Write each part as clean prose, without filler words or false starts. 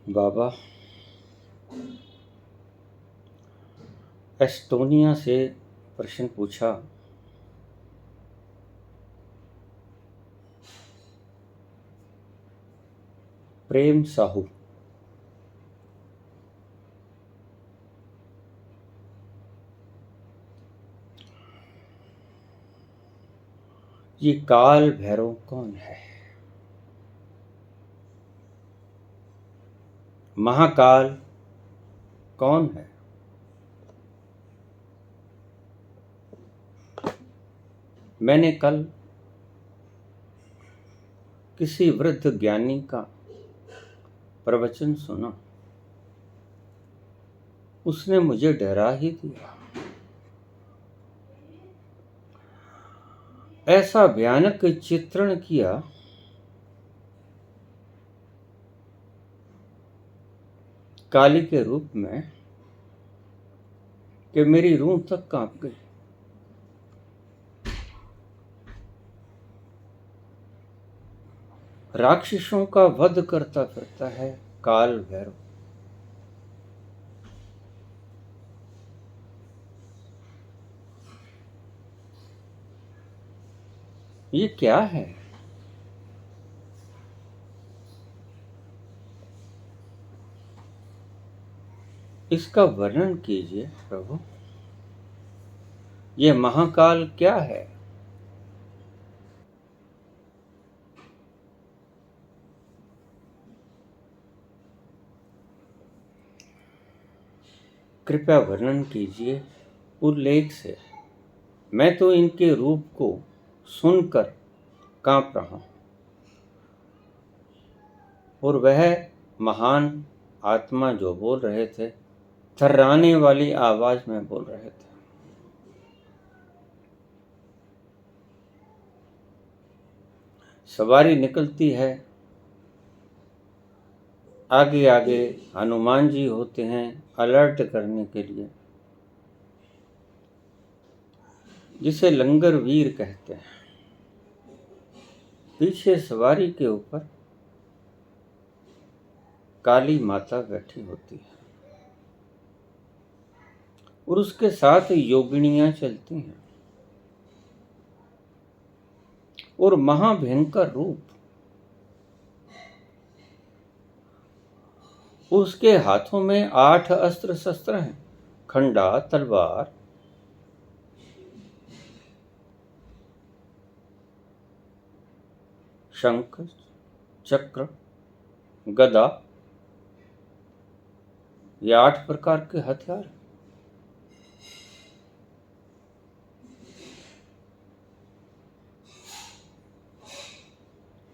बाबा, Estonia से प्रश्न पूछा। प्रेम साहू। ये काल भैरव कौन है? महाकाल कौन है? मैंने कल किसी वृद्ध ज्ञानी का प्रवचन सुना। उसने मुझे डरा ही दिया। ऐसा भयानक चित्रण किया काली के रूप में कि मेरी रूह तक कांप गई। राक्षसों का वध करता फिरता है काल भैरव। ये क्या है? इसका वर्णन कीजिए प्रभु। ये महाकाल क्या है? कृपया वर्णन कीजिए उल्लेख से। मैं तो इनके रूप को सुनकर कांप रहा हूं। और वह महान आत्मा जो बोल रहे थे, थर्राने वाली आवाज में बोल रहे थे। सवारी निकलती है, आगे आगे हनुमान जी होते हैं अलर्ट करने के लिए, जिसे लंगर वीर कहते हैं। पीछे सवारी के ऊपर काली माता बैठी होती है और उसके साथ योगिनियां चलती हैं। और महाभयंकर रूप, उसके हाथों में 8 अस्त्र शस्त्र हैं। खंडा, तलवार, शंख, चक्र, गदा, ये 8 प्रकार के हथियार।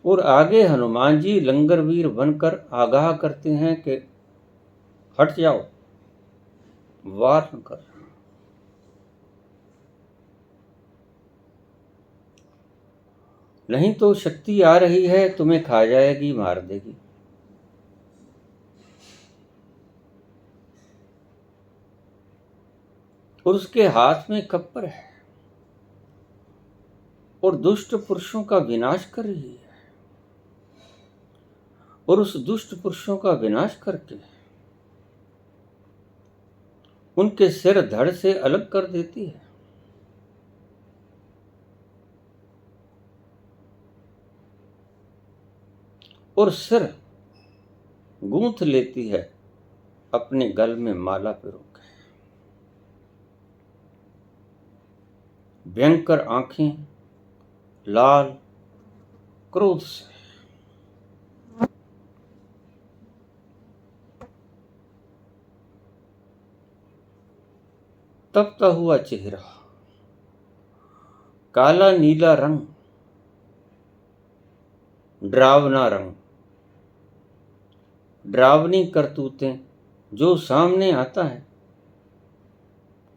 और आगे हनुमान जी लंगरवीर बनकर आगाह करते हैं कि हट जाओ, वार न कर। नहीं तो शक्ति आ रही है, तुम्हें खा जाएगी, मार देगी। और उसके हाथ में कप्पर है और दुष्ट पुरुषों का विनाश कर रही है। और उस दुष्ट पुरुषों का विनाश करके उनके सिर धड़ से अलग कर देती है। और सिर गूंथ लेती है अपने गल में माला पिरो के। भयंकर आंखें लाल क्रोध से। तपता हुआ चेहरा, काला नीला रंग, डरावना रंग, डरावनी करतूतें। जो सामने आता है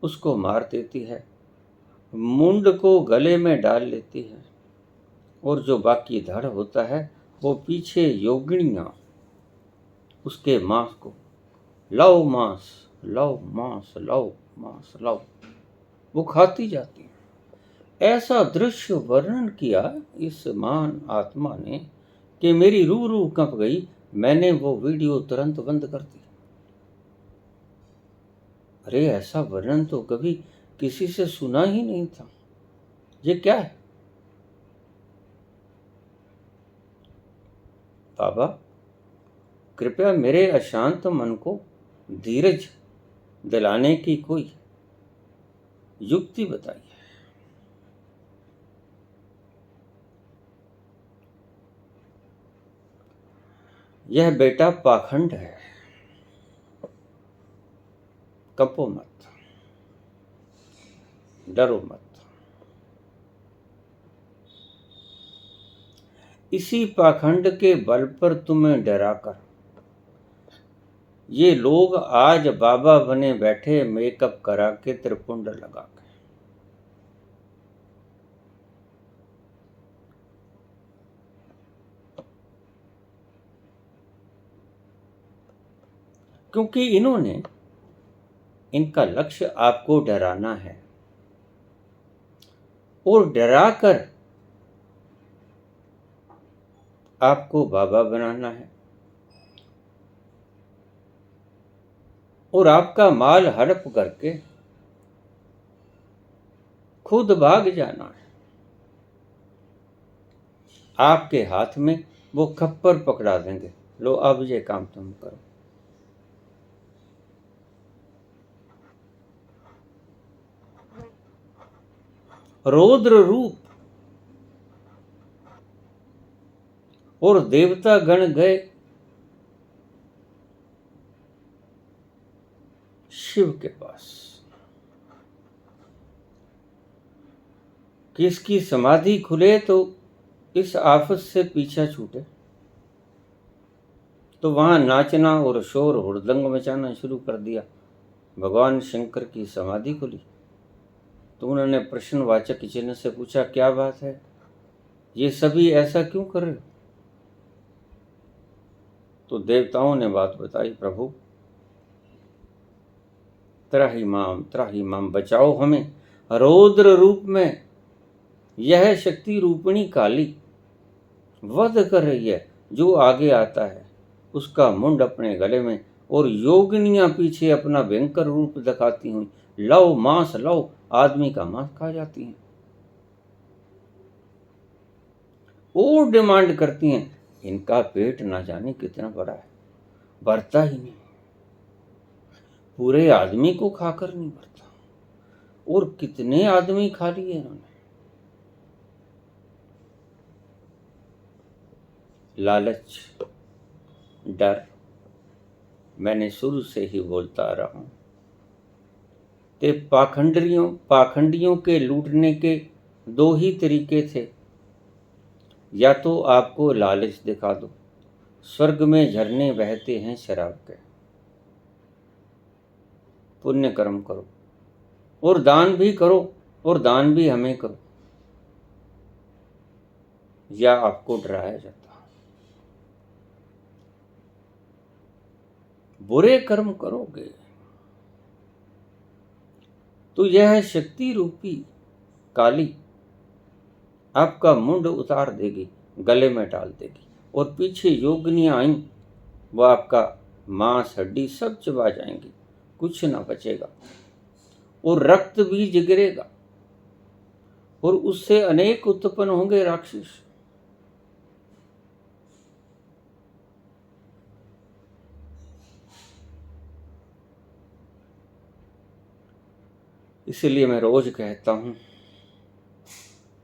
उसको मार देती है, मुंड को गले में डाल लेती है। और जो बाकी धड़ होता है वो पीछे योगिनियां उसके मांस को लाओ मांस, लाओ मांस, लाओ मांस, लाओ, वो खाती जाती है। ऐसा दृश्य वर्णन किया इस महान आत्मा ने कि मेरी रूह रूह कंप गई। मैंने वो वीडियो तुरंत बंद कर दी। अरे ऐसा वर्णन तो कभी किसी से सुना ही नहीं था, ये क्या है? बाबा, कृपया मेरे अशांत मन को धीरज दिलाने की कोई युक्ति बताइए। यह बेटा पाखंड है, कपो मत, डरो मत। इसी पाखंड के बल पर तुम्हें डराकर ये लोग आज बाबा बने बैठे, मेकअप करा के, त्रिपुंड लगा के। क्योंकि इनका लक्ष्य आपको डराना है और डराकर आपको बाबा बनाना है और आपका माल हड़प करके खुद भाग जाना है। आपके हाथ में वो खप्पर पकड़ा देंगे, लो अब ये काम तुम करो। रौद्र रूप और देवता गण गए शिव के पास कि इसकी समाधि खुले तो इस आफत से पीछा छूटे। तो वहां नाचना और शोर हुड़दंग मचाना शुरू कर दिया। भगवान शंकर की समाधि खुली तो उन्होंने प्रश्नवाचक चिन्ह से पूछा, क्या बात है, ये सभी ऐसा क्यों कर रहे हो? तो देवताओं ने बात बताई, प्रभु त्राहि माम, बचाओ हमें। रौद्र रूप में यह शक्ति रूपिणी काली वध कर रही है। जो आगे आता है उसका मुंड अपने गले में और योगिनियां पीछे अपना भयंकर रूप दिखाती हुई लव मांस लव, आदमी का मांस खा जाती हैं और डिमांड करती हैं। इनका पेट ना जाने कितना बड़ा है, भरता ही नहीं, पूरे आदमी को खाकर नहीं भरता। और कितने आदमी खा लिए इन्होंने। लालच, डर, मैंने शुरू से ही बोलता आ रहा हूं। ते पाखंडियों के लूटने के दो ही तरीके थे। या तो आपको लालच दिखा दो, स्वर्ग में झरने बहते हैं शराब के, पुण्य कर्म करो और दान भी करो और दान भी हमें करो। या आपको डराया जाता, बुरे कर्म करोगे तो यह शक्ति रूपी काली आपका मुंड उतार देगी, गले में डाल देगी और पीछे योगिनियां आई, वो आपका मांस हड्डी सब चबा जाएंगी, कुछ ना बचेगा और रक्त भी जिगरेगा और उससे अनेक उत्पन्न होंगे राक्षस। इसलिए मैं रोज कहता हूं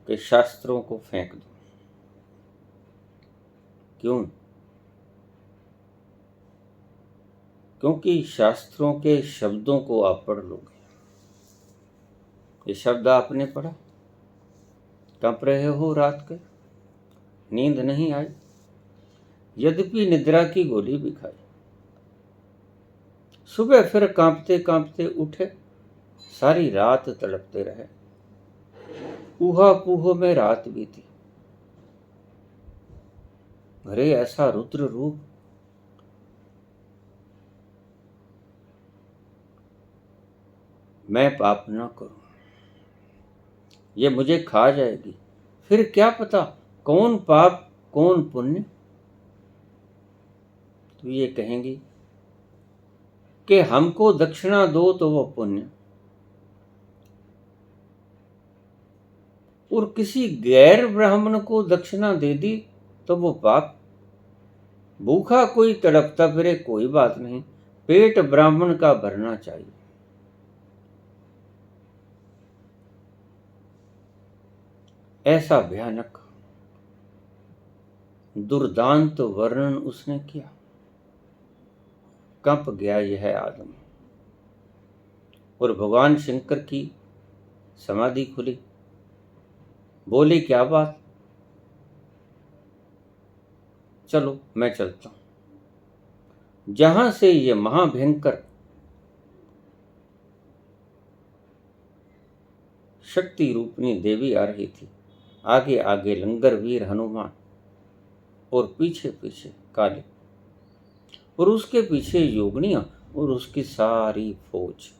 कि शास्त्रों को फेंक दो। क्यों? क्योंकि शास्त्रों के शब्दों को आप पढ़ लोगे। ये शब्द आपने पढ़ा, कांप रहे हो रात के, नींद नहीं आई, यद्यपि निद्रा की गोली भी खाई, सुबह फिर कांपते कांपते उठे, सारी रात तड़पते रहे, ऊहा पूह में रात बीती। अरे ऐसा रुद्र रूप मैं पाप ना करूं, ये मुझे खा जाएगी, फिर क्या पता कौन पाप कौन पुण्य। तो ये कहेंगी कि हमको दक्षिणा दो तो वो पुण्य, और किसी गैर ब्राह्मण को दक्षिणा दे दी तो वो पाप। भूखा कोई तड़पता फिरे कोई बात नहीं, पेट ब्राह्मण का भरना चाहिए। ऐसा भयानक दुर्दांत वर्णन उसने किया। कंप गया यह आदमी, और भगवान शंकर की समाधि खुली। बोले क्या बात, चलो मैं चलता हूं। जहां से ये महाभयंकर शक्ति रूपनी देवी आ रही थी, आगे आगे लंगर वीर हनुमान और पीछे पीछे काली, और उसके पीछे योगनियां और उसकी सारी फौज,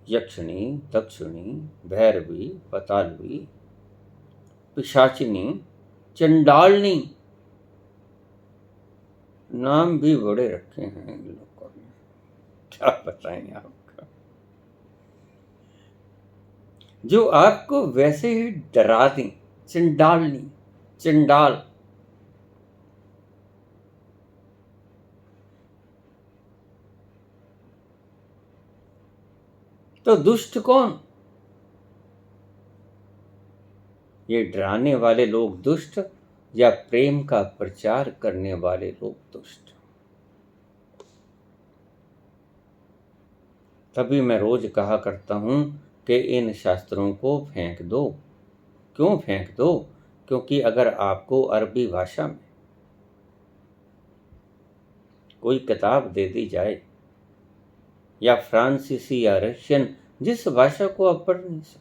यक्षिणी, दक्षिणी, भैरवी, पतालवी, पिशाचिनी, चंडालनी, नाम भी बड़े रखे हैं इन लोगों ने, क्या बताएं आपका, जो आपको वैसे ही डरा दें। चंडालनी, चंडाल, तो दुष्ट कौन? ये डराने वाले लोग दुष्ट, या प्रेम का प्रचार करने वाले लोग दुष्ट? तभी मैं रोज कहा करता हूं कि इन शास्त्रों को फेंक दो। क्यों फेंक दो? क्योंकि अगर आपको अरबी भाषा में कोई किताब दे दी जाए, या फ्रांसीसी या रशियन, जिस भाषा को आप पढ़ नहीं सकते,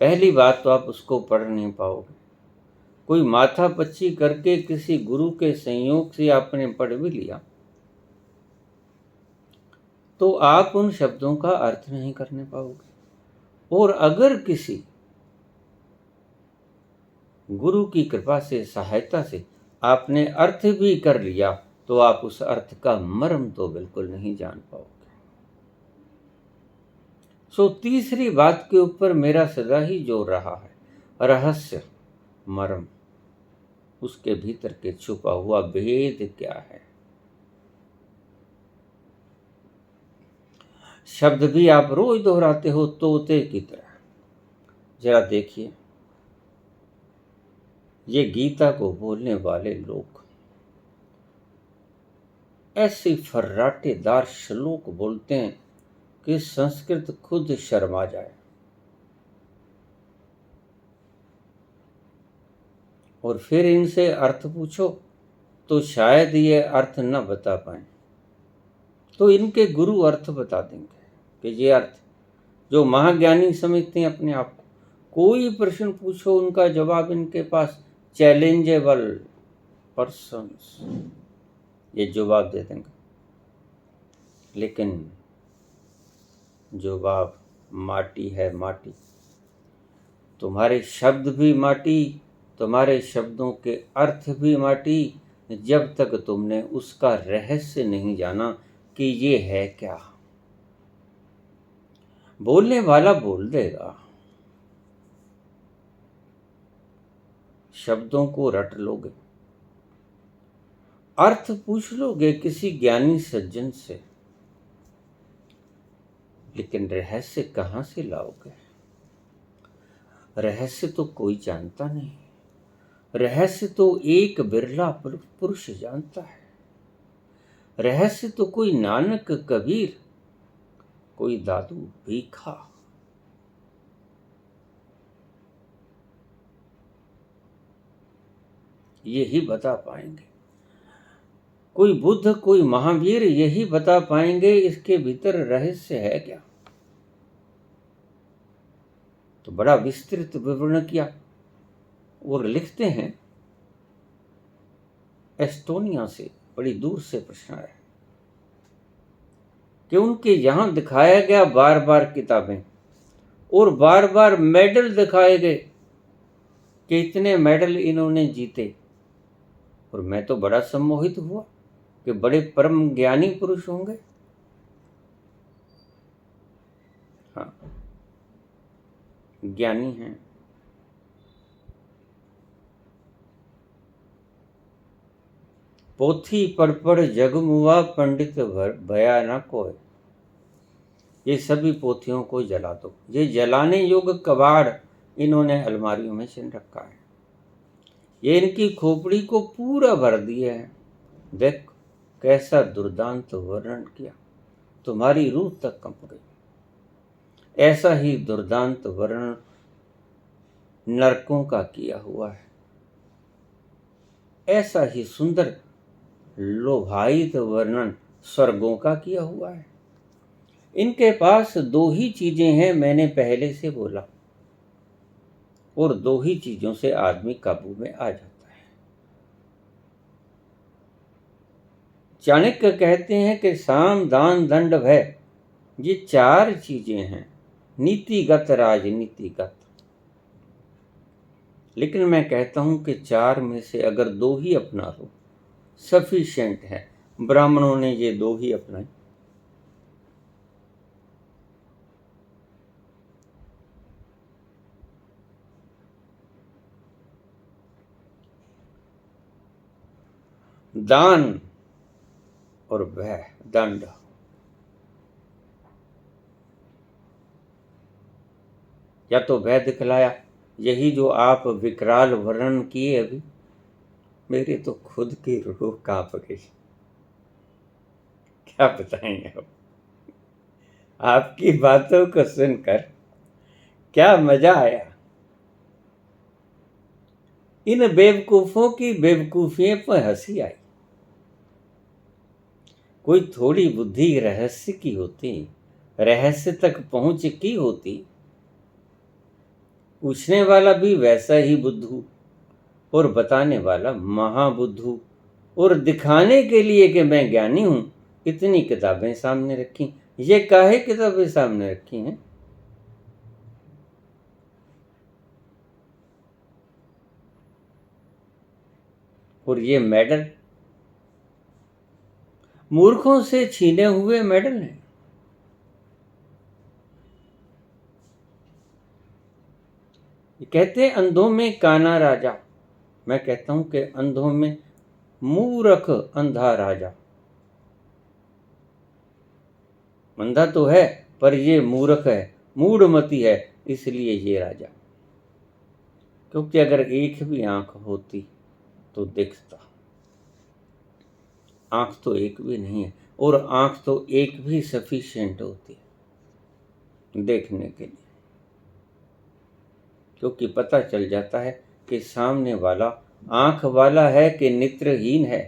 पहली बात तो आप उसको पढ़ नहीं पाओगे। कोई माथा पच्ची करके किसी गुरु के संयोग से आपने पढ़ भी लिया तो आप उन शब्दों का अर्थ नहीं करने पाओगे। और अगर किसी गुरु की कृपा से, सहायता से आपने अर्थ भी कर लिया तो आप उस अर्थ का मर्म तो बिल्कुल नहीं जान पाओगे। सो तीसरी बात के ऊपर मेरा सदा ही जोर रहा है, रहस्य, मर्म, उसके भीतर के छुपा हुआ भेद क्या है। शब्द भी आप रोज दोहराते हो तोते की तरह। जरा देखिए, ये गीता को बोलने वाले लोग ऐसे फर्राटेदार श्लोक बोलते हैं कि संस्कृत खुद शर्मा जाए। और फिर इनसे अर्थ पूछो तो शायद ये अर्थ न बता पाए, तो इनके गुरु अर्थ बता देंगे कि ये अर्थ, जो महाज्ञानी समझते हैं अपने आप को। कोई प्रश्न पूछो, उनका जवाब इनके पास चैलेंजेबल पर्सन्स, ये जवाब दे देंगे। लेकिन जवाब माटी है, माटी। तुम्हारे शब्द भी माटी, तुम्हारे शब्दों के अर्थ भी माटी, जब तक तुमने उसका रहस्य नहीं जाना कि ये है क्या। बोलने वाला बोल देगा, शब्दों को रट लोगे, अर्थ पूछ लोगे किसी ज्ञानी सज्जन से, लेकिन रहस्य कहां से लाओगे? रहस्य तो कोई जानता नहीं। रहस्य तो एक बिरला पुरुष जानता है। रहस्य तो कोई नानक, कबीर, कोई दादू भीखा। यही बता पाएंगे। कोई बुद्ध, कोई महावीर यही बता पाएंगे इसके भीतर रहस्य है क्या। तो बड़ा विस्तृत विवरण किया। और लिखते हैं, एस्टोनिया से बड़ी दूर से प्रश्न आया कि उनके यहां दिखाया गया बार बार किताबें, और बार बार मेडल दिखाए गए कि इतने मेडल इन्होंने जीते। और मैं तो बड़ा सम्मोहित हुआ कि बड़े परम ज्ञानी पुरुष होंगे। हाँ, ज्ञानी हैं। पोथी पढ़ पढ़ जग मुआ, पंडित भया न कोय। ये सभी पोथियों को जला दो। ये जलाने योग्य कबाड़ इन्होंने अलमारियों में छिन रखा है। ये इनकी खोपड़ी को पूरा भर दिया है। देख कैसा दुर्दांत वर्णन किया, तुम्हारी रूह तक कंप गई। ऐसा ही दुर्दांत वर्णन नरकों का किया हुआ है। ऐसा ही सुंदर लोभायित वर्णन स्वर्गों का किया हुआ है। इनके पास दो ही चीजें हैं, मैंने पहले से बोला, और दो ही चीजों से आदमी काबू में आ जाता है। चाणक्य कहते हैं कि साम दान दंड भय, ये चार चीजें हैं नीतिगत राजनीतिगत। लेकिन मैं कहता हूं कि चार में से अगर दो ही अपना लो सफिशिएंट है। ब्राह्मणों ने ये दो ही अपनाए। दान और भय, दंड। या तो भय दिखलाया, यही जो आप विकराल वर्णन किए अभी, मेरे तो खुद की रूह कांप गई। क्या बताएं अब, आपकी बातों को सुनकर क्या मजा आया। इन बेवकूफों की बेवकूफियों पर हंसी आई। कोई थोड़ी बुद्धि रहस्य की होती, रहस्य तक पहुंच की होती, पूछने वाला भी वैसा ही बुद्धू और बताने वाला महाबुद्धू, और दिखाने के लिए कि मैं ज्ञानी हूं इतनी किताबें सामने रखी। ये काहे किताबें सामने रखी हैं? और ये मेडल मूर्खों से छीने हुए मेडल हैं। कहते अंधों में काना राजा, मैं कहता हूं कि अंधों में मूर्ख अंधा राजा। अंधा तो है पर ये मूर्ख है, मूढ़मती है, इसलिए ये राजा। क्योंकि अगर एक भी आंख होती तो दिखता। आंख तो एक भी नहीं है, और आंख तो एक भी सफिशिएंट होती है देखने के लिए, क्योंकि पता चल जाता है कि सामने वाला आंख वाला है कि नेत्रहीन है।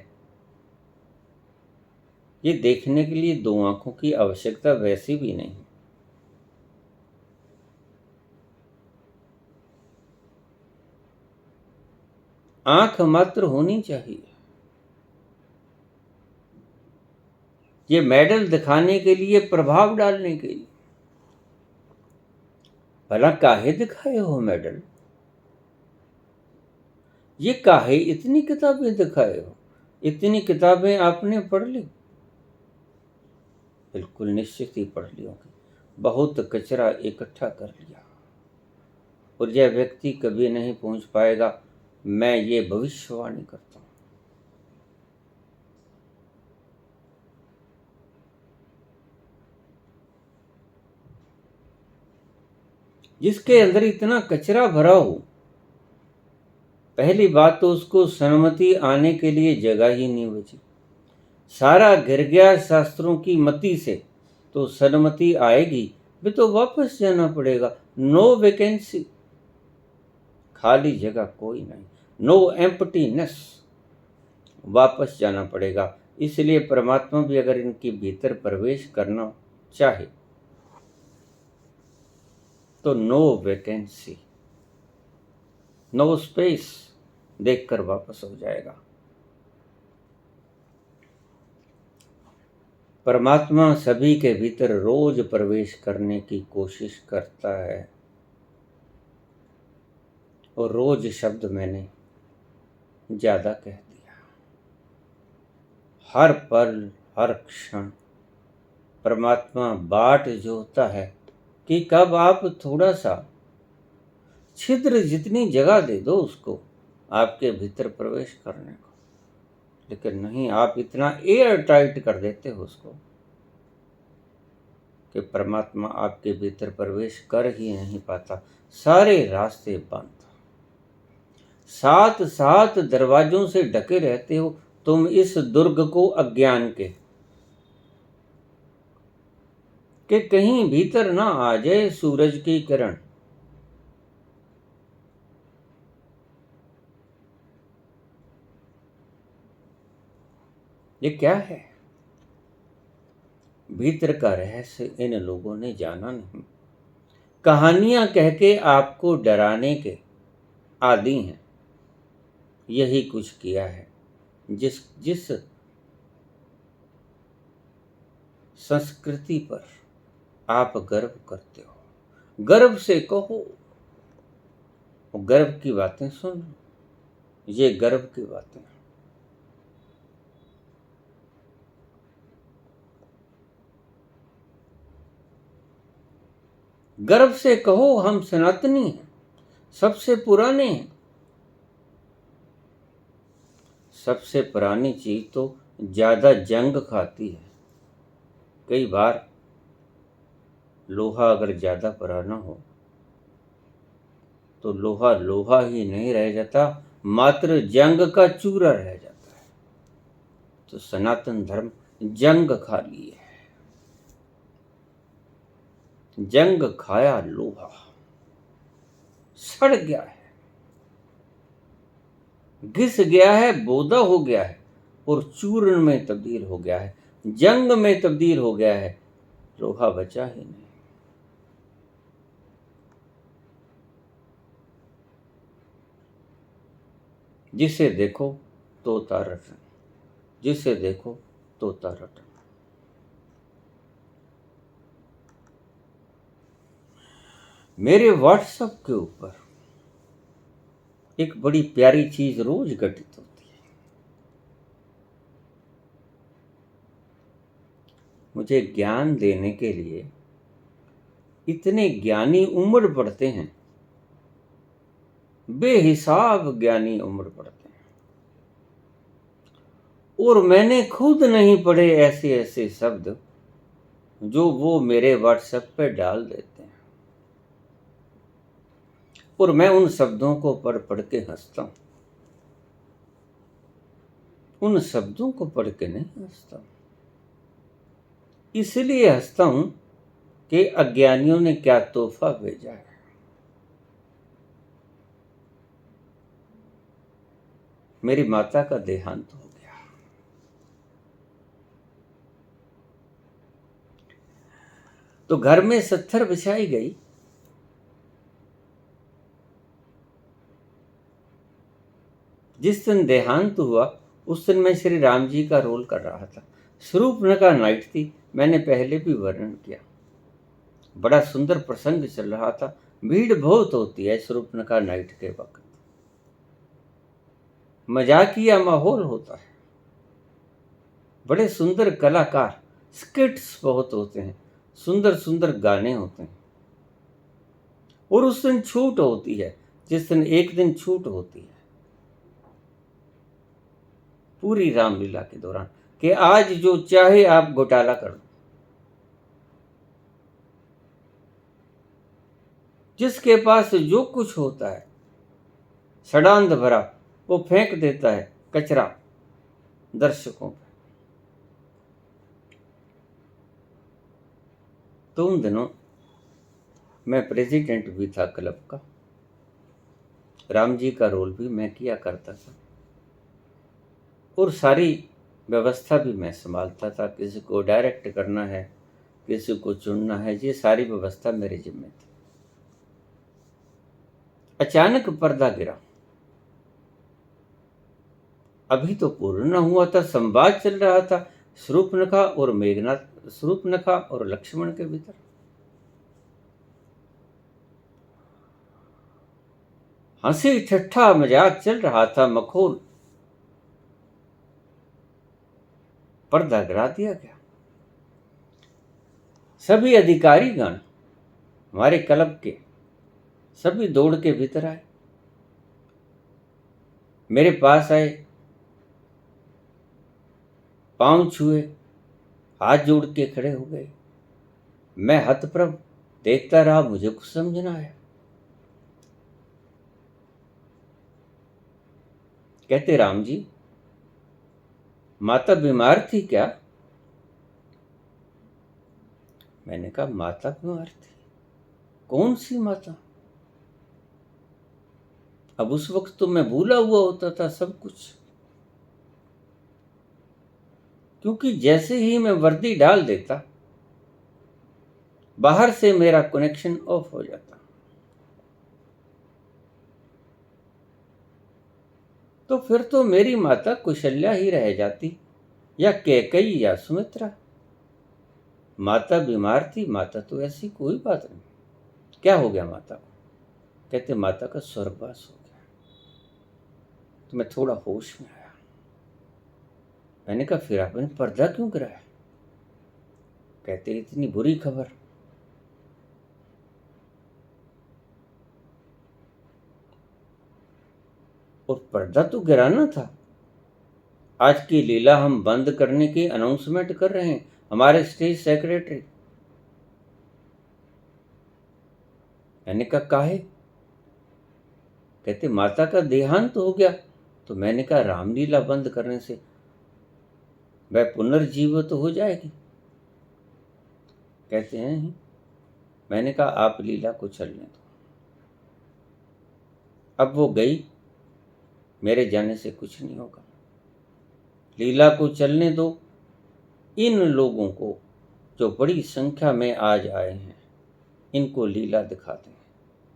ये देखने के लिए दो आंखों की आवश्यकता वैसे भी नहीं। आंख मात्र होनी चाहिए। ये मेडल दिखाने के लिए, प्रभाव डालने के लिए। भला काहे दिखाए हो मेडल? ये काहे इतनी किताबें दिखाए हो? इतनी किताबें आपने पढ़ ली? बिल्कुल निश्चित ही पढ़ ली होगी। बहुत कचरा इकट्ठा कर लिया, और यह व्यक्ति कभी नहीं पहुंच पाएगा, मैं ये भविष्यवाणी करता हूं। जिसके अंदर इतना कचरा भरा हो, पहली बात तो उसको सन्मति आने के लिए जगह ही नहीं बची। सारा गिर गया शास्त्रों की मति से, तो सन्मति आएगी भी तो वापस जाना पड़ेगा। नो वैकेंसी, खाली जगह कोई नहीं, नो एम्प्टीनेस, वापस जाना पड़ेगा। इसलिए परमात्मा भी अगर इनके भीतर प्रवेश करना चाहे तो नो वैकेंसी, नो स्पेस देखकर वापस हो जाएगा। परमात्मा सभी के भीतर रोज प्रवेश करने की कोशिश करता है। और रोज शब्द मैंने ज्यादा कह दिया। हर पल हर क्षण परमात्मा बाट जोहता है कि कब आप थोड़ा सा छिद्र जितनी जगह दे दो उसको आपके भीतर प्रवेश करने को, लेकिन नहीं, आप इतना एयर टाइट कर देते हो उसको कि परमात्मा आपके भीतर प्रवेश कर ही नहीं पाता। सारे रास्ते बंद, सात सात दरवाजों से ढके रहते हो तुम इस दुर्ग को अज्ञान के कि कहीं भीतर ना आ जाए सूरज की किरण। ये क्या है? भीतर का रहस्य इन लोगों ने जाना नहीं। कहानियां कह के आपको डराने के आदी हैं। यही कुछ किया है। जिस जिस संस्कृति पर आप गर्व करते हो, गर्व से कहो। गर्व की बातें सुन, ये गर्व की बातें। गर्व से कहो हम सनातनी हैं, सबसे पुराने हैं। सबसे पुरानी चीज तो ज्यादा जंग खाती है। कई बार लोहा अगर ज्यादा पुराना हो तो लोहा लोहा ही नहीं रह जाता, मात्र जंग का चूरा रह जाता है। तो सनातन धर्म जंग खा लिए है। जंग खाया लोहा, सड़ गया है, घिस गया है, बोदा हो गया है और चूर्ण में तब्दील हो गया है, जंग में तब्दील हो गया है। लोहा बचा ही नहीं। जिसे देखो तोता रटन, जिसे देखो तोता रटन। मेरे व्हाट्सएप के ऊपर एक बड़ी प्यारी चीज रोज घटित होती है। मुझे ज्ञान देने के लिए इतने ज्ञानी उमड़ पड़ते हैं, बेहिसाब ज्ञानी उमड़ पड़ते हैं, और मैंने खुद नहीं पढ़े ऐसे ऐसे शब्द जो वो मेरे व्हाट्सएप पे डाल देते हैं, और मैं उन शब्दों को पढ़ पढ़ के हंसता हूं। उन शब्दों को पढ़ के नहीं हंसता, इसलिए हंसता हूं कि अज्ञानियों ने क्या तोहफा भेजा है। मेरी माता का देहांत हो गया। तो घर में सत्थर बिछाई गई। जिस दिन देहांत हुआ उस दिन मैं श्री राम जी का रोल कर रहा था। शूर्पणखा नाइट थी, मैंने पहले भी वर्णन किया। बड़ा सुंदर प्रसंग चल रहा था। भीड़ बहुत होती है शूर्पणखा नाइट के वक्त। मजाकिया माहौल होता है। बड़े सुंदर कलाकार, स्किट्स बहुत होते हैं, सुंदर सुंदर गाने होते हैं। और उस दिन छूट होती है, जिस दिन एक दिन छूट होती है पूरी रामलीला के दौरान, कि आज जो चाहे आप घोटाला कर लो। जिसके पास जो कुछ होता है सड़ांध भरा, वो फेंक देता है कचरा दर्शकों पर। तो उन दिनों मैं प्रेसिडेंट भी था क्लब का, राम जी का रोल भी मैं किया करता था, और सारी व्यवस्था भी मैं संभालता था। किसी को डायरेक्ट करना है, किसी को चुनना है, ये सारी व्यवस्था मेरे जिम्मे थी। अचानक पर्दा गिरा। अभी तो पूर्ण न हुआ था, संवाद चल रहा था शूर्पणखा और मेघनाथ, शूर्पणखा और लक्ष्मण के भीतर। हंसी ठट्ठा मजाक चल रहा था, मखौल। पर्दा गिरा दिया गया। सभी अधिकारीगण हमारे क्लब के सभी दौड़ के भीतर आए, मेरे पास आए, पांव छुए, हाथ जोड़ के खड़े हो गए। मैं हतप्रभ देखता रहा, मुझे कुछ समझ ना आया। कहते, राम जी, माता बीमार थी क्या? मैंने कहा, माता बीमार थी? कौन सी माता? अब उस वक्त तो मैं भूला हुआ होता था सब कुछ, क्योंकि जैसे ही मैं वर्दी डाल देता बाहर से मेरा कनेक्शन ऑफ हो जाता। तो फिर तो मेरी माता कुशल्या ही रह जाती, या कैकेयी या सुमित्रा। माता बीमार थी, माता तो ऐसी कोई बात नहीं। क्या हो गया माता को? कहते, माता का स्वर्गवास हो गया। तो मैं थोड़ा होश में आया। मैंने कहा, फिर आपने पर्दा क्यों गिराया? कहते, इतनी बुरी खबर। और पर्दा तो गिराना था। आज की लीला हम बंद करने की अनाउंसमेंट कर रहे हैं, हमारे स्टेज सेक्रेटरी। मैंने कहा, काहे? कहते, माता का देहांत हो गया। तो मैंने कहा, रामलीला बंद करने से वह पुनर्जीवित हो जाएगी। कहते हैं, मैंने कहा, आप लीला को चलने दो। अब वो गई, मेरे जाने से कुछ नहीं होगा। लीला को चलने दो। इन लोगों को जो बड़ी संख्या में आज आए हैं, इनको लीला दिखाते हैं,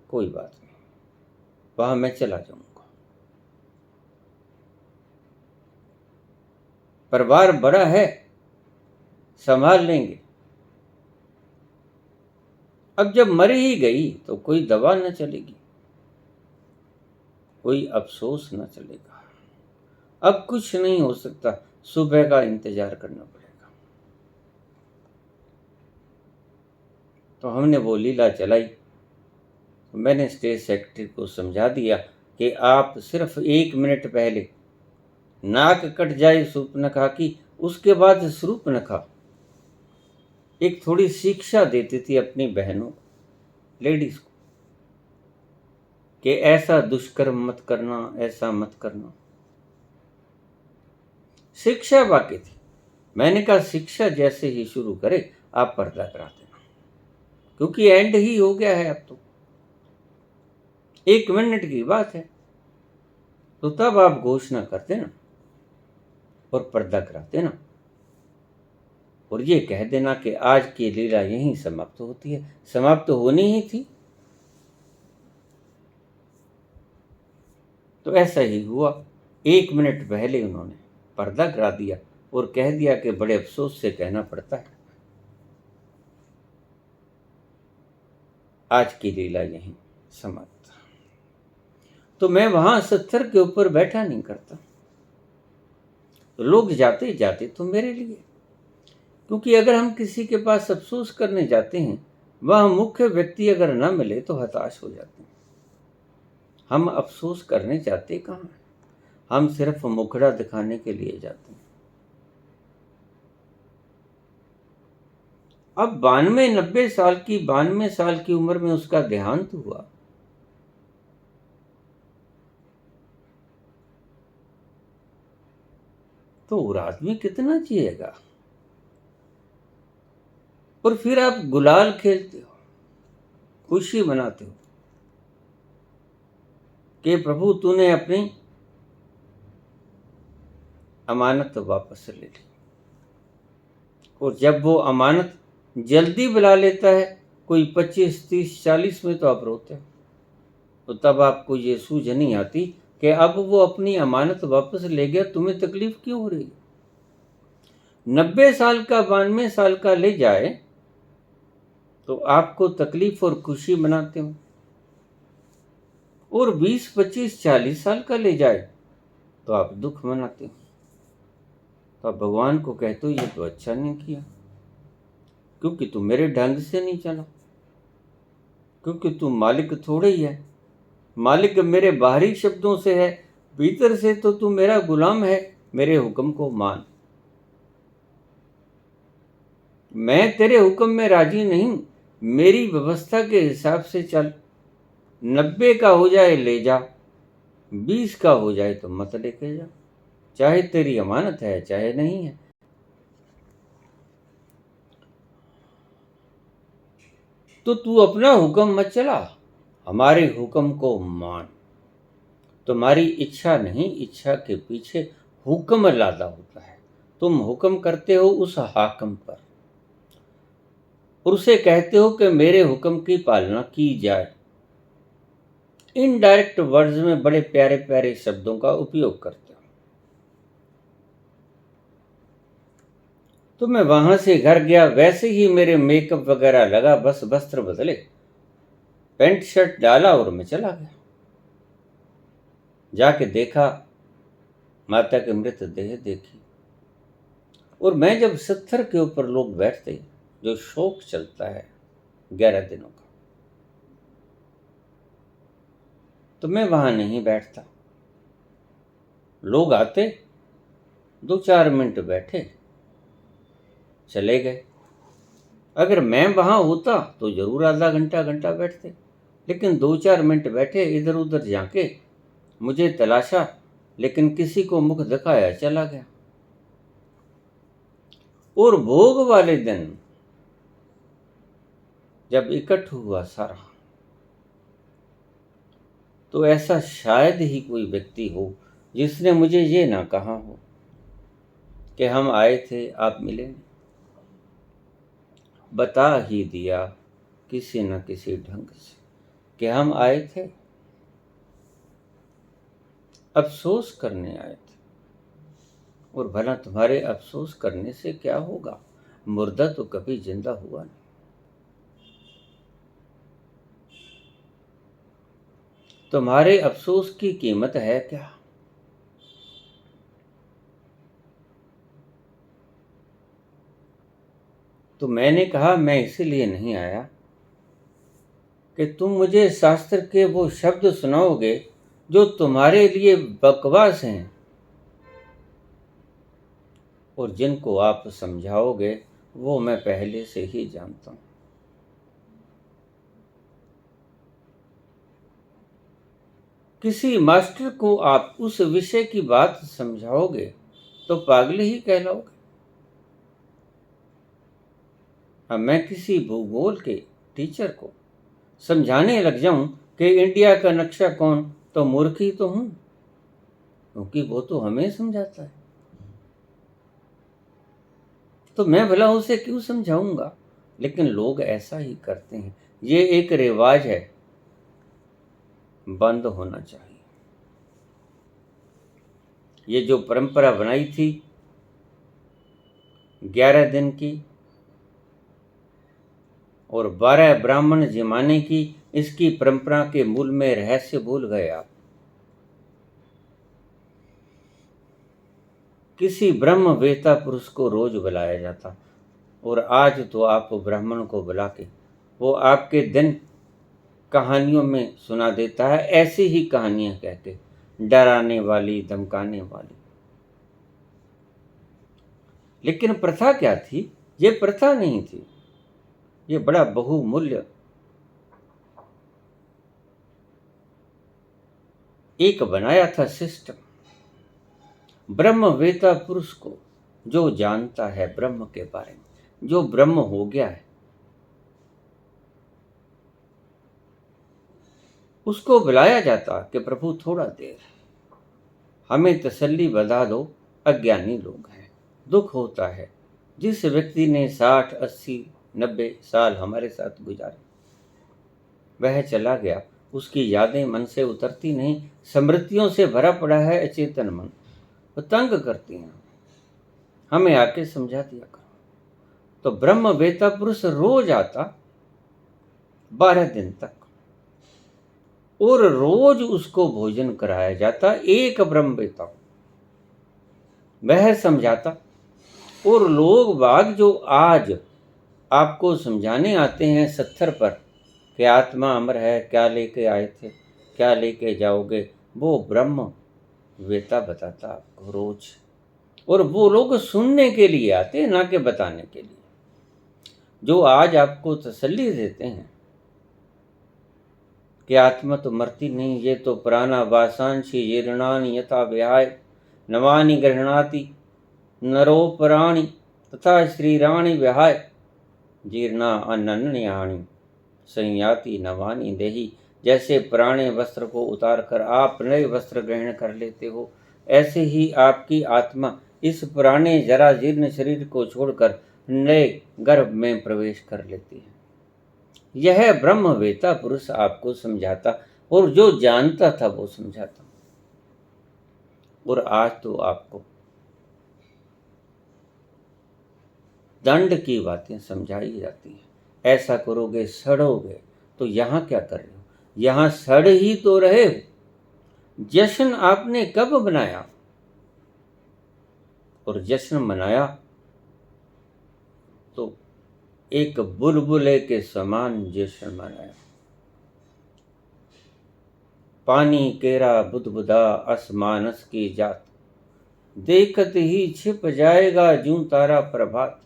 कोई बात नहीं, वहां मैं चला जाऊंगा। परिवार बड़ा है, संभाल लेंगे। अब जब मर ही गई तो कोई दवा न चलेगी, कोई अफसोस न चलेगा। अब कुछ नहीं हो सकता, सुबह का इंतजार करना पड़ेगा। तो हमने वो लीला चलाई। तो मैंने स्टेज सेक्रेटरी को समझा दिया कि आप सिर्फ 1 मिनट पहले नाक कट जाए सूर्पनखा की, उसके बाद सूर्पनखा एक थोड़ी शिक्षा देती थी अपनी बहनों, लेडीज को, कि ऐसा दुष्कर्म मत करना, ऐसा मत करना। शिक्षा बाकी थी। मैंने कहा, शिक्षा जैसे ही शुरू करे आप पर्दा करा देना, क्योंकि एंड ही हो गया है। अब तो 1 मिनट की बात है। तो तब आप घोषणा कर देना और पर्दा करा देना, और ये कह देना कि आज की लीला यहीं समाप्त होती है। समाप्त होनी ही थी। तो ऐसा ही हुआ। 1 मिनट पहले उन्होंने पर्दा गिरा दिया और कह दिया कि बड़े अफसोस से कहना पड़ता है, आज की लीला यहीं समाप्त। तो मैं वहां सत्तर के ऊपर बैठा नहीं करता। तो लोग जाते जाते तो मेरे लिए, क्योंकि अगर हम किसी के पास अफसोस करने जाते हैं, वह मुख्य व्यक्ति अगर न मिले तो हताश हो जाते हैं। हम अफसोस करने जाते कहाँ हैं? हम सिर्फ मुखड़ा दिखाने के लिए जाते हैं। अब 92 साल की उम्र में उसका देहांत हुआ। तो वो आदमी कितना जिएगा? और फिर आप गुलाल खेलते हो, खुशी मनाते हो कि प्रभु तूने अपनी अमानत वापस ले ली। और जब वो अमानत जल्दी बुला लेता है, कोई 25, 30, 40 में तो आप रोते हो। तो तब आपको ये सूझ नहीं आती कि अब वो अपनी अमानत वापस ले गया, तुम्हें तकलीफ क्यों हो रही है? 90 साल का 92 साल का ले जाए तो आपको तकलीफ और खुशी मनाते हो, और 20, 25, 40 साल का ले जाए तो आप दुख मनाते हो। तो आप भगवान को कहते हो ये तो अच्छा नहीं किया, क्योंकि तू मेरे ढंग से नहीं चला, क्योंकि तू मालिक थोड़े ही है। मालिक मेरे बाहरी शब्दों से है, भीतर से तो तू मेरा गुलाम है। मेरे हुक्म को मान, मैं तेरे हुक्म में राजी नहीं, मेरी व्यवस्था के हिसाब से चल। 90 का हो जाए ले जा, 20 का हो जाए तो मत लेके जा, चाहे तेरी अमानत है चाहे नहीं है। तो तू अपना हुक्म मत चला, हमारे हुक्म को मान। तुम्हारी इच्छा नहीं, इच्छा के पीछे हुक्म लादा होता है। तुम हुक्म करते हो उस हाकम पर, और उसे कहते हो कि मेरे हुक्म की पालना की जाए। इनडायरेक्ट वर्ड्स में बड़े प्यारे प्यारे शब्दों का उपयोग करते हो। तो मैं वहां से घर गया, वैसे ही मेरे मेकअप वगैरह लगा, बस वस्त्र बदले, पैंट शर्ट डाला और मैं चला गया। जाके देखा, माता की मृतदेह देखी। और मैं जब सत्थर के ऊपर लोग बैठते, जो शोक चलता है 11 दिनों का, तो मैं वहां नहीं बैठता। लोग आते, 2-4 मिनट बैठे, चले गए। अगर मैं वहां होता तो जरूर आधा घंटा घंटा बैठते, लेकिन 2-4 मिनट बैठे, इधर उधर झांके, मुझे तलाशा, लेकिन किसी को मुख दिखाया, चला गया। और भोग वाले दिन जब इकट्ठ हुआ सारा, तो ऐसा शायद ही कोई व्यक्ति हो जिसने मुझे ये ना कहा हो कि हम आए थे, आप मिले नहीं। बता ही दिया किसी न किसी ढंग से कि हम आए थे, अफसोस करने आए थे। और भला तुम्हारे अफसोस करने से क्या होगा, मुर्दा तो कभी जिंदा हुआ नहीं। तुम्हारे अफसोस की कीमत है क्या? तो मैंने कहा मैं इसीलिए नहीं आया कि तुम मुझे शास्त्र के वो शब्द सुनाओगे जो तुम्हारे लिए बकवास हैं, और जिनको आप समझाओगे वो मैं पहले से ही जानता हूं। किसी मास्टर को आप उस विषय की बात समझाओगे तो पागल ही कहलाओगे। अब मैं किसी भूगोल के टीचर को समझाने लग जाऊं कि इंडिया का नक्शा कौन, तो मूर्ख ही तो हूं, क्योंकि वो तो हमें समझाता है। तो मैं भला उसे क्यों समझाऊंगा? लेकिन लोग ऐसा ही करते हैं। ये एक रिवाज है, बंद होना चाहिए। ये जो परंपरा बनाई थी 11 दिन की और 12 ब्राह्मण जिमाने की, इसकी परंपरा के मूल में रहस्य भूल गए आप। किसी ब्रह्म वेता पुरुष को रोज बुलाया जाता, और आज तो आप ब्राह्मण को बुला के वो आपके दिन कहानियों में सुना देता है, ऐसी ही कहानियां कह के, डराने वाली, धमकाने वाली। लेकिन प्रथा क्या थी? ये प्रथा नहीं थी, ये बड़ा बहुमूल्य एक बनाया था सिस्टम। ब्रह्म वेता पुरुष को, जो जानता है ब्रह्म के बारे में, जो ब्रह्म हो गया है, उसको बुलाया जाता कि प्रभु थोड़ा देर हमें तसल्ली बता दो, अज्ञानी लोग हैं, दुख होता है। जिस व्यक्ति ने 60, 80, 90 साल हमारे साथ गुजारे, वह चला गया, उसकी यादें मन से उतरती नहीं, स्मृतियों से भरा पड़ा है अचेतन मन, वो तंग करती हैं। हमें आके समझा दिया करो। तो ब्रह्म वेता पुरुष रोज आता 12 दिन तक, और रोज उसको भोजन कराया जाता। एक ब्रह्म वेता वह समझाता, और लोग बाग जो आज आपको समझाने आते हैं सत्थर पर कि आत्मा अमर है, क्या लेके आए थे, क्या लेके जाओगे, वो ब्रह्म वेता बताता आपको रोज। और वो लोग सुनने के लिए आते हैं, ना कि बताने के लिए। जो आज आपको तसल्ली देते हैं कि आत्मा तो मरती नहीं, ये तो प्राणा वासांशी जीर्णानि यथा विहाय नवानि गृह्णाति नरोपराणि तथा श्रीराणि विहाय जीर्णा अनन्याणि संयाति नवानि देहि। जैसे पुराने वस्त्र को उतार कर आप नए वस्त्र ग्रहण कर लेते हो, ऐसे ही आपकी आत्मा इस पुराने जरा जीर्ण शरीर को छोड़कर नए गर्भ में प्रवेश कर लेती है। यह ब्रह्मवेता पुरुष आपको समझाता, और जो जानता था वो समझाता। और आज तो आपको दंड की बातें समझाई जाती हैं। ऐसा करोगे सड़ोगे। तो यहाँ क्या कर रहे हो? यहाँ सड़ ही तो रहे हो। जश्न आपने कब मनाया? और जश्न मनाया तो एक बुलबुले के समान जश्न मनाया। पानी केरा बुदबुदा असमानस की जात, देखत ही छिप जाएगा जूं तारा प्रभात।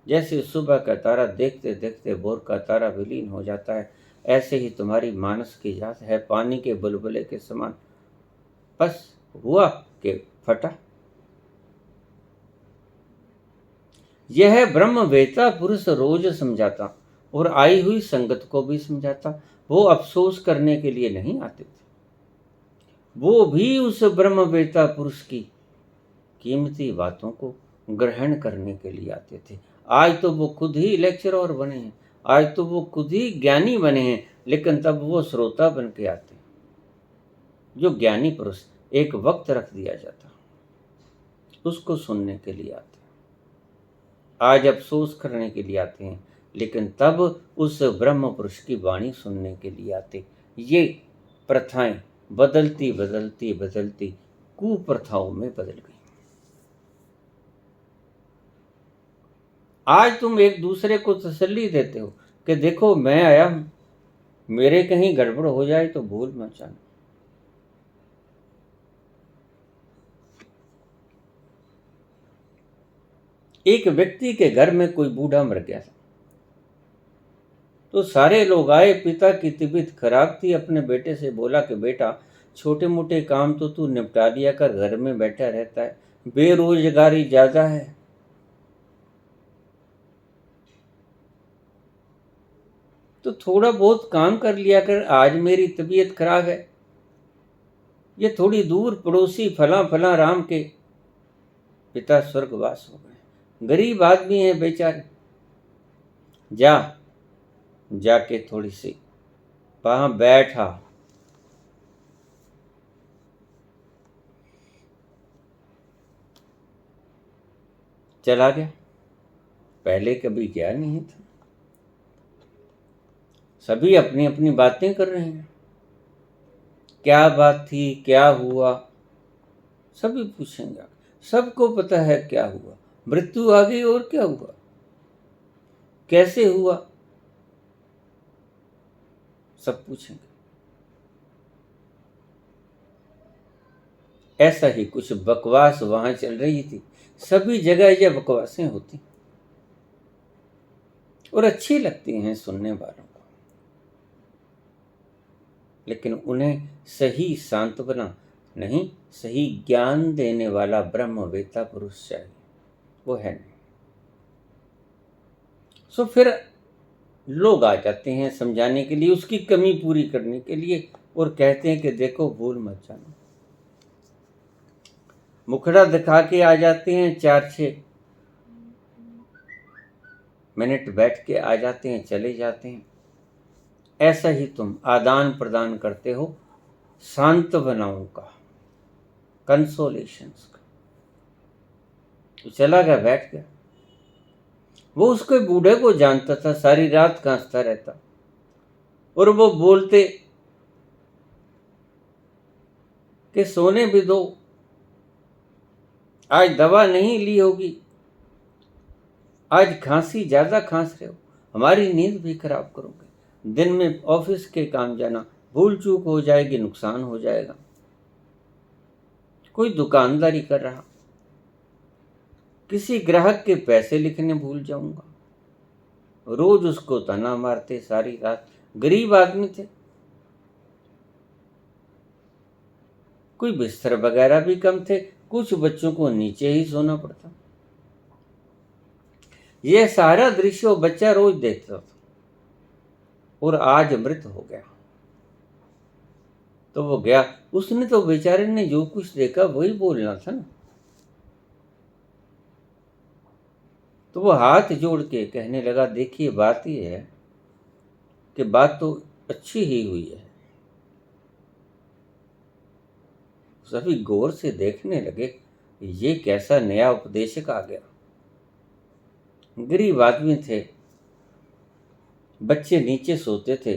जैसे सुबह का तारा देखते देखते भोर का तारा विलीन हो जाता है, ऐसे ही तुम्हारी मानस की जात है पानी के बुलबुले के समान। बस हुआ कि फटा। यह ब्रह्मवेता पुरुष रोज समझाता और आई हुई संगत को भी समझाता। वो अफसोस करने के लिए नहीं आते थे, वो भी उस ब्रह्मवेता पुरुष की कीमती बातों को ग्रहण करने के लिए आते थे। आज तो वो खुद ही लेक्चरर बने हैं, आज तो वो खुद ही ज्ञानी बने हैं, लेकिन तब वो श्रोता बन के आते। जो ज्ञानी पुरुष एक वक्त रख दिया जाता, उसको सुनने के लिए आते। आज अफसोस करने के लिए आते हैं, लेकिन तब उस ब्रह्म पुरुष की वाणी सुनने के लिए आते। ये प्रथाएं बदलती बदलती बदलती कुप्रथाओं में बदल गई। आज तुम एक दूसरे को तसल्ली देते हो कि देखो मैं आया हूं, मेरे कहीं गड़बड़ हो जाए तो भूल मत जाना। एक व्यक्ति के घर में कोई बूढ़ा मर गया था, तो सारे लोग आए। पिता की तबीयत खराब थी, अपने बेटे से बोला कि बेटा छोटे मोटे काम तो तू निपटा लिया कर, घर में बैठा रहता है, बेरोजगारी ज्यादा है। तो थोड़ा बहुत काम कर लिया कर, आज मेरी तबीयत खराब है। ये थोड़ी दूर पड़ोसी फला फला राम के पिता स्वर्गवास हो गए, गरीब आदमी है बेचारे, जाके थोड़ी सी वहां बैठा। चला गया। पहले कभी गया नहीं था। सभी अपनी अपनी बातें कर रहे हैं, क्या बात थी, क्या हुआ, सभी पूछेंगे। सबको पता है क्या हुआ, मृत्यु आ गई और क्या हुआ, कैसे हुआ, सब पूछेंगे। ऐसा ही कुछ बकवास वहां चल रही थी। सभी जगह ये बकवासें होती और अच्छी लगती हैं सुनने वालों को, लेकिन उन्हें सही सांत्वना नहीं, सही ज्ञान देने वाला ब्रह्मवेता पुरुष चाहिए, वो है नहीं। सो फिर लोग आ जाते हैं समझाने के लिए, उसकी कमी पूरी करने के लिए, और कहते हैं कि देखो भूल मत जाना। मुखड़ा दिखा के आ जाते हैं, 4-6 मिनट बैठ के आ जाते हैं, चले जाते हैं। ऐसा ही तुम आदान प्रदान करते हो सांत्वनाओं का, कंसोलेशंस का। तो चला गया, बैठ गया। वो उसके बूढ़े को जानता था, सारी रात कांसता रहता, और वो बोलते कि सोने भी दो, आज दवा नहीं ली होगी, आज खांसी ज़्यादा खांस रहे हो, हमारी नींद भी खराब करोगे। दिन में ऑफिस के काम जाना, भूल चूक हो जाएगी, नुकसान हो जाएगा। कोई दुकानदारी कर रहा, किसी ग्राहक के पैसे लिखने भूल जाऊंगा, रोज उसको ताना मारते सारी रात। गरीब आदमी थे, कोई बिस्तर वगैरह भी कम थे, कुछ बच्चों को नीचे ही सोना पड़ता। यह सारा दृश्य वो बच्चा रोज देखता था, और आज मृत हो गया। तो वो गया, उसने तो बेचारे ने जो कुछ देखा वही बोलना था ना। तो वो हाथ जोड़ के कहने लगा, देखिए बात यह है कि बात तो अच्छी ही हुई है। सभी गौर से देखने लगे, ये कैसा नया उपदेशक आ गया। गरीब आदमी थे, बच्चे नीचे सोते थे,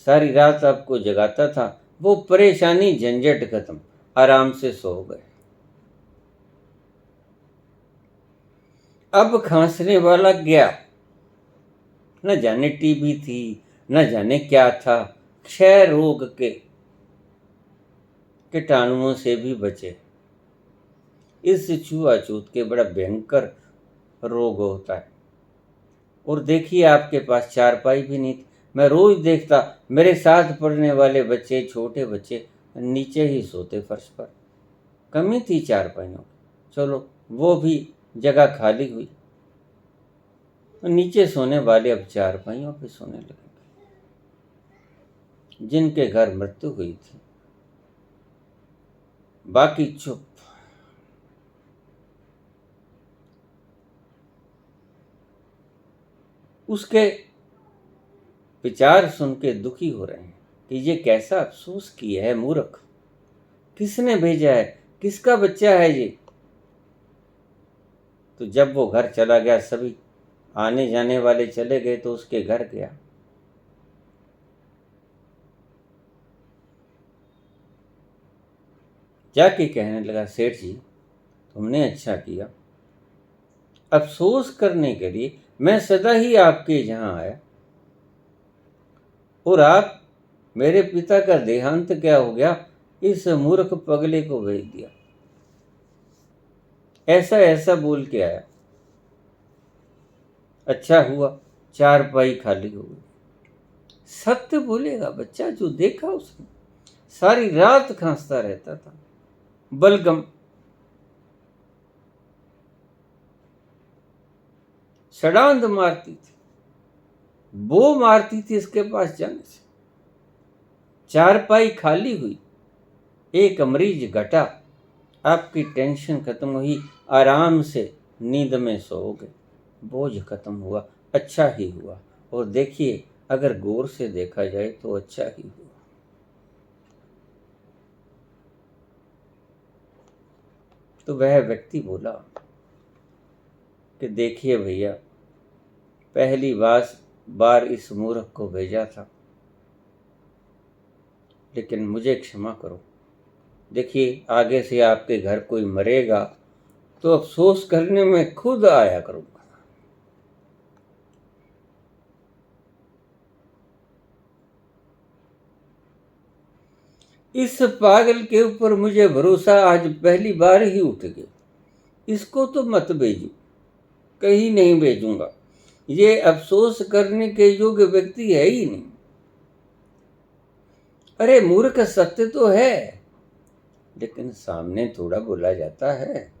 सारी रात आपको जगाता था, वो परेशानी झंझट खत्म, आराम से सो गए। अब खांसने वाला गया, न जाने टीबी थी, न जाने क्या था, क्षय रोग के कीटाणुओं से भी बचे। इस छुआछूत के बड़ा भयंकर रोग होता है। और देखिए आपके पास चारपाई भी नहीं थी। मैं रोज देखता मेरे साथ पढ़ने वाले बच्चे, छोटे बच्चे नीचे ही सोते फर्श पर। कमी थी चारपाइयों की, चलो वो भी जगह खाली हुई। नीचे सोने वाले अब चारपाइयों पे सोने लगे। जिनके घर मृत्यु हुई थी, बाकी चुप। उसके विचार सुन के दुखी हो रहे हैं कि ये कैसा अफसोस किया है मूर्ख, किसने भेजा है, किसका बच्चा है ये। तो जब वो घर चला गया, सभी आने जाने वाले चले गए, तो उसके घर गया। जाके कहने लगा, सेठ जी तुमने अच्छा किया, अफसोस करने के लिए मैं सदा ही आपके यहाँ आया, और आप मेरे पिता का देहांत क्या हो गया, इस मूर्ख पगले को भेज दिया। ऐसा ऐसा बोल के आया। अच्छा हुआ चारपाई खाली हो गई। सत्य बोलेगा बच्चा, जो देखा उसने। सारी रात खांसता रहता था, बलगम। सड़ांध मारती थी, वो मारती थी इसके पास जाने से। चारपाई खाली हुई, एक मरीज घटा, आपकी टेंशन खत्म हुई, आराम से नींद में सो गए, बोझ खत्म हुआ, अच्छा ही हुआ। और देखिए अगर गौर से देखा जाए तो अच्छा ही हुआ। तो वह व्यक्ति बोला कि देखिए भैया, पहली बार इस मूर्ख को भेजा था, लेकिन मुझे क्षमा करो। देखिए आगे से आपके घर कोई मरेगा तो अफसोस करने में खुद आया करूंगा। इस पागल के ऊपर मुझे भरोसा आज पहली बार ही उठ गया। इसको तो मत भेजू, कहीं नहीं भेजूंगा। ये अफसोस करने के योग्य व्यक्ति है ही नहीं। अरे मूर्ख, सत्य तो है, लेकिन सामने थोड़ा बोला जाता है।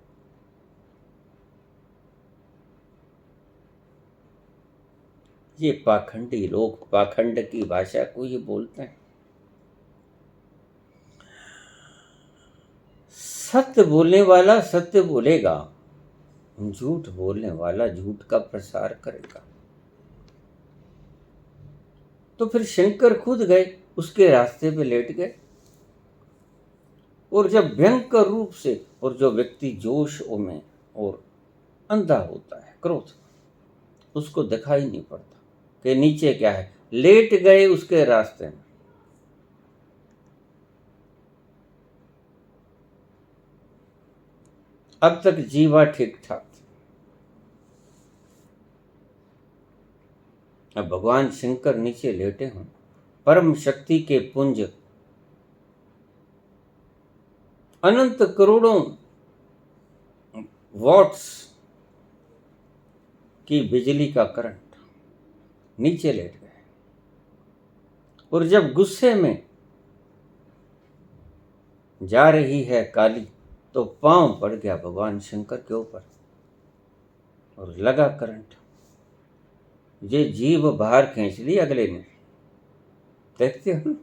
ये पाखंडी लोग पाखंड की भाषा को ये बोलते हैं। सत्य बोलने वाला सत्य बोलेगा, झूठ बोलने वाला झूठ का प्रसार करेगा। तो फिर शंकर खुद गए, उसके रास्ते पे लेट गए। और जब भयंकर रूप से, और जो व्यक्ति जोश में और अंधा होता है क्रोध, उसको दिखाई नहीं पड़ता कि नीचे क्या है, लेट गए उसके रास्ते में। अब तक जीवा ठीक ठाक थी, अब भगवान शंकर नीचे लेटे हों, परम शक्ति के पुंज, अनंत करोड़ों वॉट्स की बिजली का करंट, नीचे लेट गए। और जब गुस्से में जा रही है काली तो पांव पड़ गया भगवान शंकर के ऊपर और लगा करंट। ये जीभ बाहर खींच ली अगले ने, देखते हो ना,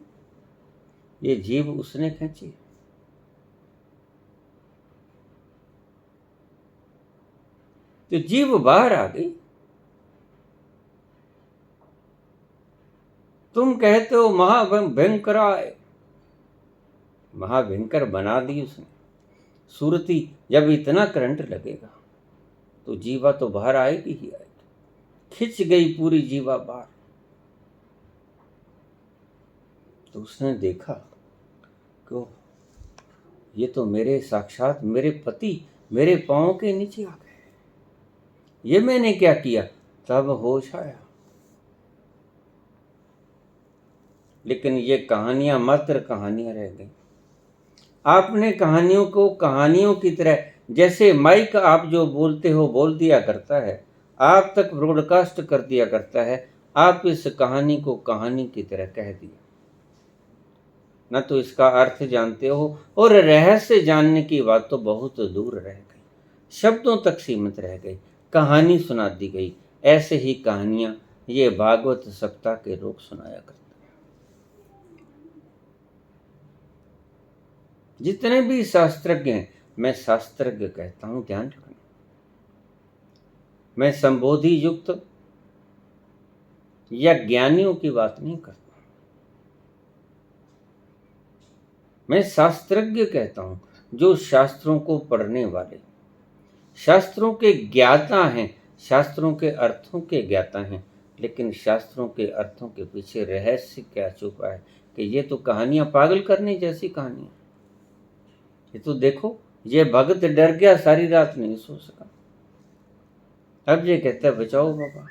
ये जीभ उसने खींची। तो जीभ बाहर आ गई। तुम कहते हो महाभयंकराय, महाभयंकर बना दी उसने। सूरती जब इतना करंट लगेगा तो जीवा तो बाहर आएगी ही आएगी। खिंच गई पूरी जीवा बाहर। तो उसने देखा कि ये तो मेरे साक्षात मेरे पति मेरे पांव के नीचे आ गए, ये मैंने क्या किया। तब होश आया। लेकिन ये कहानियां मात्र कहानियां रह गई। आपने कहानियों को कहानियों की तरह, जैसे माइक आप जो बोलते हो बोल दिया करता है, आप तक ब्रॉडकास्ट कर दिया करता है, आप इस कहानी को कहानी की तरह कह दिया। न तो इसका अर्थ जानते हो, और रहस्य जानने की बात तो बहुत दूर रह गई, शब्दों तक सीमित रह गई, कहानी सुना दी गई। ऐसे ही कहानियां ये भागवत सप्ताह के लोग सुनाया करते। जितने भी शास्त्रज्ञ हैं, मैं शास्त्रज्ञ कहता हूं, ध्यान रखना, मैं संबोधि युक्त या ज्ञानियों की बात नहीं करता, मैं शास्त्रज्ञ कहता हूं, जो शास्त्रों को पढ़ने वाले, शास्त्रों के ज्ञाता हैं, शास्त्रों के अर्थों के ज्ञाता हैं। लेकिन शास्त्रों के अर्थों के पीछे रहस्य क्या छुपा है, कि ये तो कहानियां पागल करने जैसी कहानियां। ये तो देखो, ये भगत डर गया, सारी रात नहीं सो सका। अब ये कहता है बचाओ बाबा।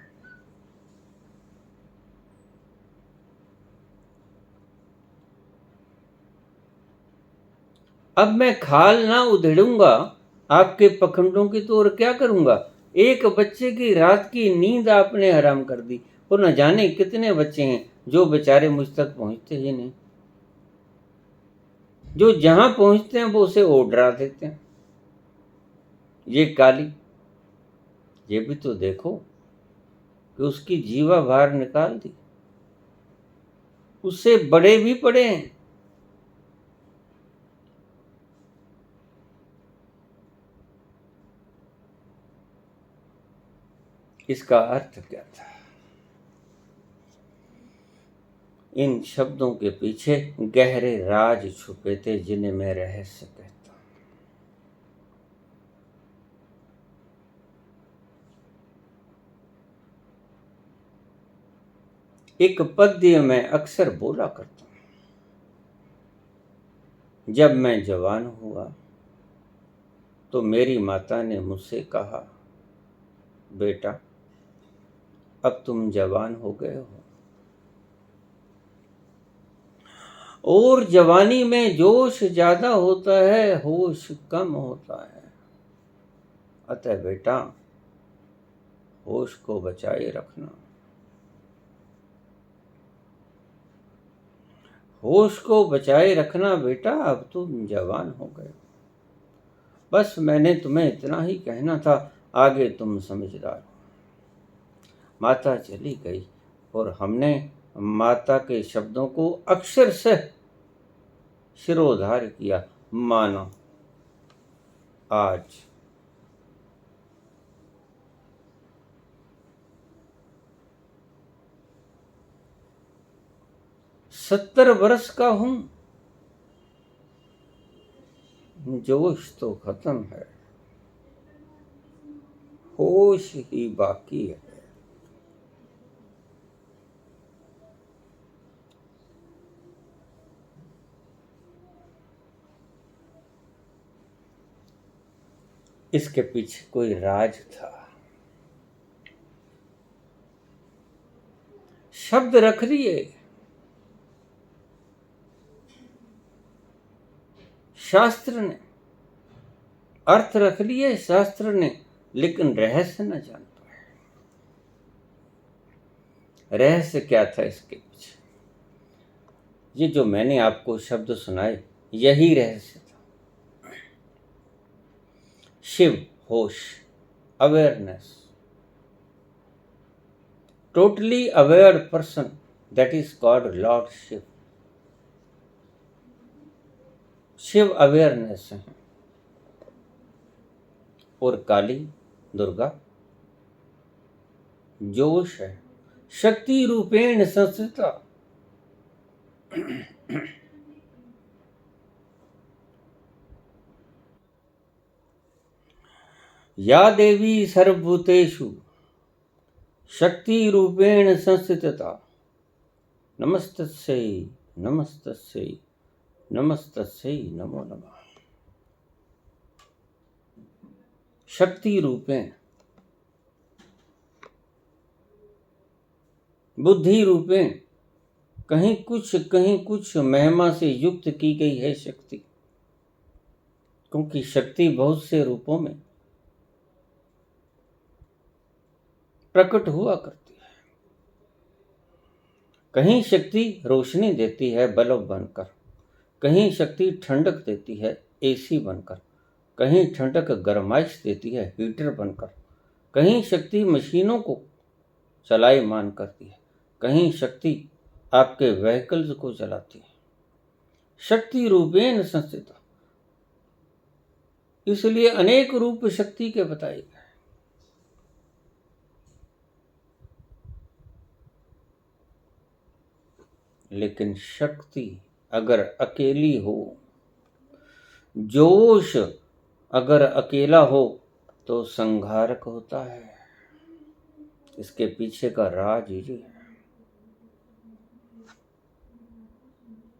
अब मैं खाल ना उधेड़ूंगा आपके पखंडों की, तो और क्या करूंगा। एक बच्चे की रात की नींद आपने हराम कर दी, और न जाने कितने बच्चे हैं जो बेचारे मुझ तक पहुंचते ही नहीं, जो जहां पहुंचते हैं वो उसे और डरा देते हैं। ये काली, ये भी तो देखो कि उसकी जीवा बाहर निकाल दी, उससे बड़े भी पड़े हैं। इसका अर्थ क्या था। इन शब्दों के पीछे गहरे राज छुपे थे, जिन्हें मैं रहस्य कहता हूं। एक पद्य मैं अक्सर बोला करता हूं। जब मैं जवान हुआ तो मेरी माता ने मुझसे कहा, बेटा अब तुम जवान हो गए हो, और जवानी में जोश ज्यादा होता है, होश कम होता है। अतः बेटा होश को बचाए रखना, होश को बचाए रखना बेटा, अब तुम जवान हो गए। बस मैंने तुम्हें इतना ही कहना था, आगे तुम समझदार हो। माता चली गई और हमने माता के शब्दों को अक्षरशः शिरोधार्य किया। मानो आज 70 वर्ष का हूं, जोश तो खत्म है, होश ही बाकी है। इसके पीछे कोई राज था। शब्द रख लिए, शास्त्र ने अर्थ रख लिए, शास्त्र ने, लेकिन रहस्य न जान पाए। रहस्य क्या था इसके पीछे? ये जो मैंने आपको शब्द सुनाए, यही रहस्य था। शिव, होश, awareness, totally aware person, that is called Lord Shiva. Shiva awareness है। और काली, दुर्गा जोश है, शक्ति रूपेण संस्थिता। या देवी सर्वभूतेषु शक्ति रूपेण संस्थिता। नमस्तस्यै नमस्तस्यै नमस्तस्यै नमो नमः। शक्ति रूपेण, बुद्धि रूपेण, कहीं कुछ महिमा से युक्त की गई है शक्ति, क्योंकि शक्ति बहुत से रूपों में प्रकट हुआ करती है। कहीं शक्ति रोशनी देती है बल्ब बनकर, कहीं शक्ति ठंडक देती है एसी बनकर, कहीं ठंडक गरमाइश देती है हीटर बनकर, कहीं शक्ति मशीनों को चलायमान करती है, कहीं शक्ति आपके व्हीकल्स को चलाती है। शक्ति रूपेण संस्थिता, इसलिए अनेक रूप शक्ति के बताए गए। लेकिन शक्ति अगर अकेली हो, जोश अगर अकेला हो, तो संहारक होता है। इसके पीछे का राज ये है।